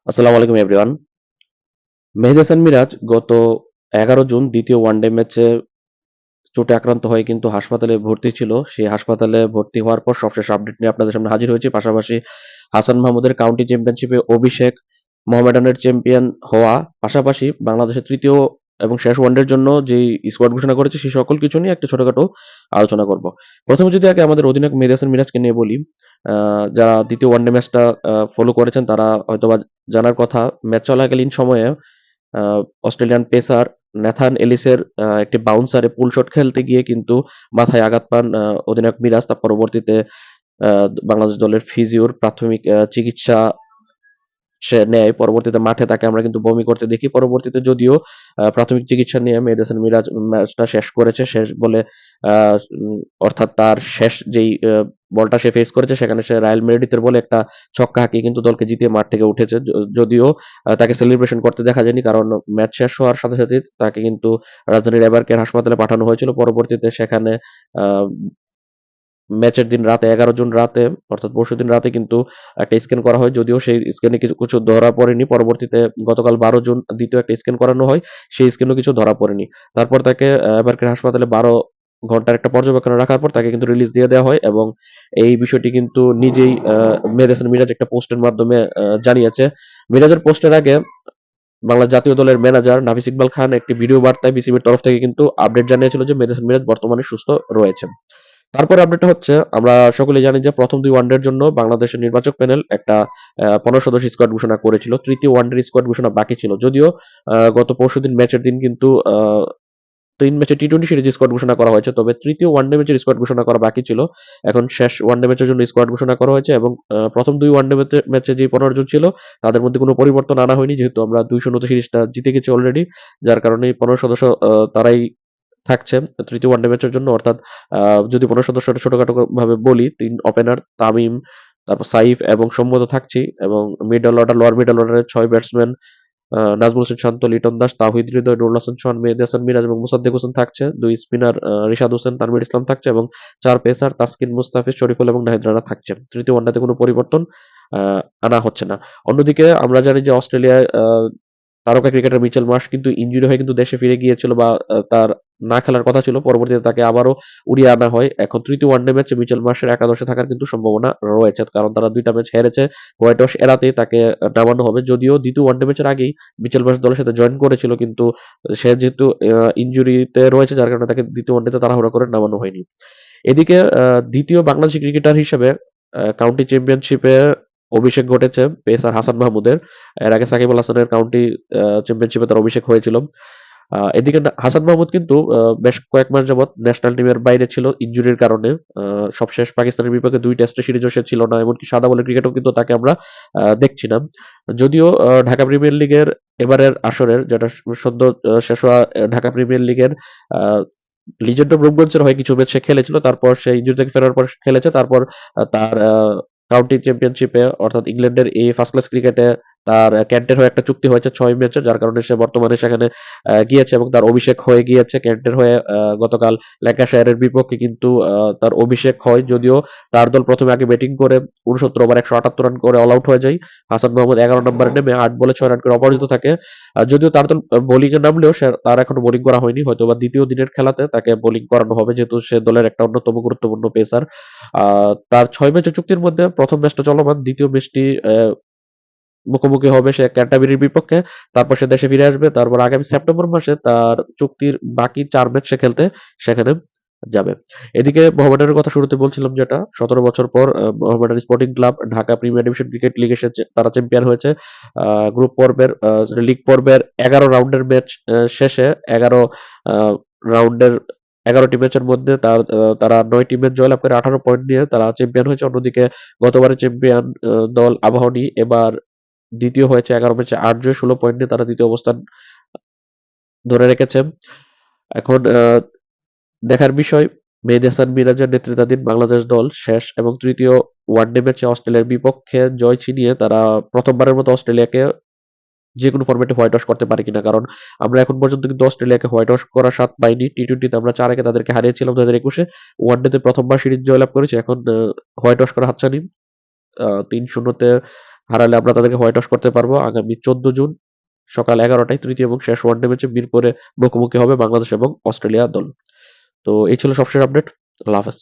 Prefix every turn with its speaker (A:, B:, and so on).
A: আসসালামু আলাইকুম এভরিওয়ান। মেহেদী হাসান মিরাজ গত 11 জুন দ্বিতীয় ওয়ানডে ম্যাচে চোটে আক্রান্ত হয়ে কিন্তু হাসপাতালে ভর্তি ছিল। সেই হাসপাতালে ভর্তি হওয়ার পর সবশেষ আপডেট নিয়ে আপনাদের সামনে হাজির হয়েছি। পাশাপাশি হাসান মাহমুদের কাউন্টি চ্যাম্পিয়নশিপে অভিষেক, মোহামেডানের চ্যাম্পিয়ন হওয়া, পাশাপাশি বাংলাদেশের তৃতীয় এবং শেষ ওয়ানডের জন্য যেই স্কোয়াড ঘোষণা করেছে সেই সকল কিছু নিয়ে একটা ছোটখাটো আলোচনা করব। প্রথমে যদি আগে আমাদের অধিনায়ক মেহেদী হাসান মিরাজকে নিয়ে বলি, যারা দ্বিতীয় ওয়ানডে ম্যাচটা ফলো করেছেন তারা হয়তোবা জানার কথা। ম্যাচ চলাকালীন সময়ে অস্ট্রেলিয়ান পেসার ন্যাথান এলিসের একটি বাউন্সারে পুল শট খেলতে গিয়ে কিন্তু মাথায় আঘাত পান অধিনায়ক মিরাজ। তার পরবর্তীতে বাংলাদেশ দলের ফিজিওর প্রাথমিক চিকিৎসা সে নেয়। পরবর্তীতে মাঠে তাকে আমরা কিন্তু বমি করতে দেখি। পরবর্তীতে যদিও প্রাথমিক চিকিৎসা নিয়ে মেহেদী হাসান মিরাজ ম্যাচটা শেষ করেছে। শেষ বলে অর্থাৎ তার শেষ যেই বলটা সে ফেস করেছে সেখানে সে রায়াল মেরিডিথের বলে একটা ছক্কা হাঁকিয়ে কিন্তু দলকে জিতিয়ে মাঠ থেকে উঠেছে। যদিও তাকে সেলিব্রেশন করতে দেখা যায়নি, কারণ ম্যাচ শেষ হওয়ার সাথে সাথে তাকে কিন্তু রাজধানীর এবারকের হাসপাতালে পাঠানো হয়েছিল। পরবর্তীতে সেখানে আহ ম্যাচের দিন রাতে 11 জুন রাতে, অর্থাৎ পরশুদিন রাতে কিন্তু একটা স্ক্যান করা হয়। যদিও সেই স্ক্যানে কিছু কিছু ধরা পড়েনি। পরবর্তীতে গতকাল 12 জুন দ্বিতীয় একটা স্ক্যান করানো হয়, সেই স্ক্যানেও কিছু ধরা পড়েনি। তারপর তাকে এবারকের হাসপাতালে 12 ঘন্টার একটা পর্যবেক্ষণে রাখার পর তাকে কিন্তু রিলিজ দিয়ে দেওয়া হয়, এবং এই বিষয়টি কিন্তু নিজেই মেহেদী হাসান মিরাজ একটা পোস্টের মাধ্যমে জানিয়েছে। মিরাজের পোস্টের আগে বাংলা জাতীয় দলের ম্যানেজার নাফিস ইকবাল খান একটি ভিডিও বার্তায় বিসিবির তরফ থেকে কিন্তু আপডেট জানিয়েছিল যে মেহেদী হাসান মিরাজ বর্তমানে সুস্থ রয়েছেন। তারপরে আপডেটটা হচ্ছে, আমরা সকলেই জানি যে প্রথম 2 ওয়ানডের জন্য বাংলাদেশের নির্বাচক প্যানেল একটা 15 সদস্য স্কোয়াড ঘোষণা করেছিল। তৃতীয় ওয়ানডের স্কোয়াড ঘোষণা বাকি ছিল। যদিও গত পরশুদিন ম্যাচের দিন কিন্তু 3 ম্যাচে টি-20 সিরিজ স্কোয়াড ঘোষণা করা হয়েছে। তবে তৃতীয় ওয়ানডে ম্যাচের স্কোয়াড ঘোষণা করা বাকি ছিল। এখন শেষ ওয়ানডে ম্যাচের জন্য স্কোয়াড ঘোষণা করা হয়েছে, এবং প্রথম 2 ওয়ানডে ম্যাচে যে 15 জন ছিল তাদের মধ্যে কোনো পরিবর্তন আনা হয়নি, যেহেতু আমরা 2-0 সিরিজটা জিতে গেছি অলরেডি। যার কারণে 15 সদস্য তারাই থাকছে তৃতীয় ওয়ানডে ম্যাচের জন্য। অর্থাৎ যদি 15 সদস্যটা ছোটখাটো ভাবে বলি, 3 ওপেনার তামিম, তারপর সাইফ এবং সৌম্য তো থাকছেই, এবং মিডল অর্ডার, লোয়ার মিডল অর্ডারের 6 ব্যাটসম্যান নাজমুল হোসেন শান্ত, লিটন দাস, তাওহিদ হৃদয়, নুরুল হাসান সোহান, মেহেদী হাসান মিরাজ এবং মোসাদ্দেক হোসেন থাকছে। 2 স্পিনার রিশাদ হোসেন, তানভীর ইসলাম থাকছে, এবং 4 পেসার তাসকিন, মুস্তাফিজ, শরীফুল এবং নাহিদ রানা থাকছে। তৃতীয় ওয়ানডেতে কোনো পরিবর্তন আনা হচ্ছে না। অন্যদিকে আমরা জানি যে অস্ট্রেলিয়ায় তারকা ক্রিকেটার মিচেল মার্শ কিন্তু ইনজুরি হয়ে কিন্তু দেশে ফিরে গিয়েছিল, বা তার না খেলার কথা ছিল। পরবর্তীতে তাকে আবারও উড়িয়ে আনা হয়। এখন তৃতীয় ওয়ানডে ম্যাচে মিচেল মার্শের একাদশে থাকার কিন্তু সম্ভাবনা রয়েছে, কারণ তারা 2টা ম্যাচ হেরেছে। হোয়াইট ওয়াশ এড়াতেই তাকে নামানো হবে। যদিও দ্বিতীয় ওয়ানডে ম্যাচের আগেই মিচেল মার্শ দলের সাথে জয়েন করেছিল, কিন্তু সে যেহেতু ইনজুরিতে রয়েছে যার কারণে তাকে দ্বিতীয় ওয়ানডেতে তাড়াহুড়া করে নামানো হয়নি। এদিকে দ্বিতীয় বাংলাদেশি ক্রিকেটার হিসেবে কাউন্টি চ্যাম্পিয়নশিপে অভিষেক ঘটেছে পেসার হাসান মাহমুদের। এর আগে সাকিব আল হাসানের কাউন্টি চ্যাম্পিয়নশিপে তার অভিষেক হয়েছিল। এদিকে হাসান মাহমুদ কিন্তু বেশ কয়েক মাস যাবৎ ন্যাশনাল টিমের বাইরে ছিল ইনজুরির কারণে। সবশেষ পাকিস্তানের বিপক্ষে 2 টেস্টের সিরিজও সে ছিল না, এমনকি সাদা বলের ক্রিকেটও কিন্তু তাকে আমরা দেখছি না। যদিও ঢাকা প্রিমিয়ার লিগের এবারের আসরের, যেটা সদ্য শেষ হওয়া ঢাকা প্রিমিয়ার লিগের লিজেন্ড অফ রূপগঞ্জের হয়ে কিছু ম্যাচ সে খেলেছিল। তারপর সে ইনজুরি থেকে ফেরার পর খেলেছে। তারপর তার কাউন্টি চ্যাম্পিয়নশিপে, অর্থাৎ ইংল্যান্ডের এই ফার্স্ট ক্লাস ক্রিকেটে তার ক্যান্টের হয়ে একটা চুক্তি হয়েছে 6 ম্যাচে, যার কারণে সে বর্তমানে সেখানে গিয়েছে এবং তার অভিষেক হয়ে গিয়েছে ক্যান্টের হয়ে। গতকাল ল্যাঙ্কাশায়ারের বিপক্ষে কিন্তু তার অভিষেক হয়। যদিও তার দল প্রথমে আগে ব্যাটিং করে 69 ওভার 178 রান করে অল আউট হয়ে যায়। হাসান মাহমুদ 11 নম্বরে নেমে 8 বলে 6 রান করে অপরাজিত থাকে। যদিও তার দল বোলিং এ নামলেও তার এখনো বোলিং করা হয়নি। হয়তোবা দ্বিতীয় দিনের খেলাতে তাকে বোলিং করানো হবে, যেহেতু সে দলের একটা অন্যতম গুরুত্বপূর্ণ পেসার। তার 6 ম্যাচের চুক্তির মধ্যে প্রথম ম্যাচটা চলমান, দ্বিতীয় ম্যাচটি মুখোমুখি হবে সে ক্যান্টারবারির বিপক্ষে। তারপর সে দেশে ফিরে আসবে। তারপর আগামী সেপ্টেম্বর মাসে তার চুক্তির বাকি 4 ম্যাচ সে খেলতে সেখানে যাবে। এদিকে মোহামেডানের কথা শুরুতে বলছিলাম, যেটা 17 বছর পর Mohammedan sporting club Dhaka premier division cricket লিগে তারা চ্যাম্পিয়ন হয়েছে। গ্রুপ পর্বের লিগ পর্বের 11 রাউন্ডের ম্যাচ শেষে 11 রাউন্ডের 11টি ম্যাচের মধ্যে তারা 9টি ম্যাচ জয়লাভ করে 18 পয়েন্ট নিয়ে তারা চ্যাম্পিয়ন হয়েছে। অন্যদিকে গতবারের চ্যাম্পিয়ন দল আবাহনী এবার দ্বিতীয় হয়েছে। 11 ম্যাচে 8 জয় 16 পয়েন্ট নিয়ে তারা দ্বিতীয় অবস্থান ধরে রেখেছে। এখন দেখার বিষয়, মেহেদী হাসান মিরাজের নেতৃত্বাধীন বাংলাদেশ দল শেষ এবং তৃতীয় ওয়ানডে ম্যাচে অস্ট্রেলিয়ার বিপক্ষে জয় ছিনিয়ে তারা প্রথমবারের মতো অস্ট্রেলিয়াকে যেকোনো ফরম্যাটে হোয়াইট ওয়াশ করতে পারে কিনা। কারণ আমরা এখন পর্যন্ত কিন্তু অস্ট্রেলিয়াকে হোয়াইট ওয়াশ করার স্বাদ পাইনি। টি-20তে আমরা 4-1 তাদেরকে হারিয়েছিলাম 2021-এ। ওয়ানডেতে প্রথমবার সিরিজ জয়লাভ করেছে। এখন হোয়াইট ওয়াশ করা হাতছানি। 3-0 তে হারালে আমরা তাদেরকে হোয়াইট ওয়াশ করতে পারবো। আগামী 14 জুন সকাল 11টায় তৃতীয় এবং শেষ ওয়ানডে ম্যাচে মিরপুরে মুখোমুখি হবে বাংলাদেশ এবং অস্ট্রেলিয়া দল। তো এই ছিল সবশেষ আপডেট। আল্লাহ হাফেজ।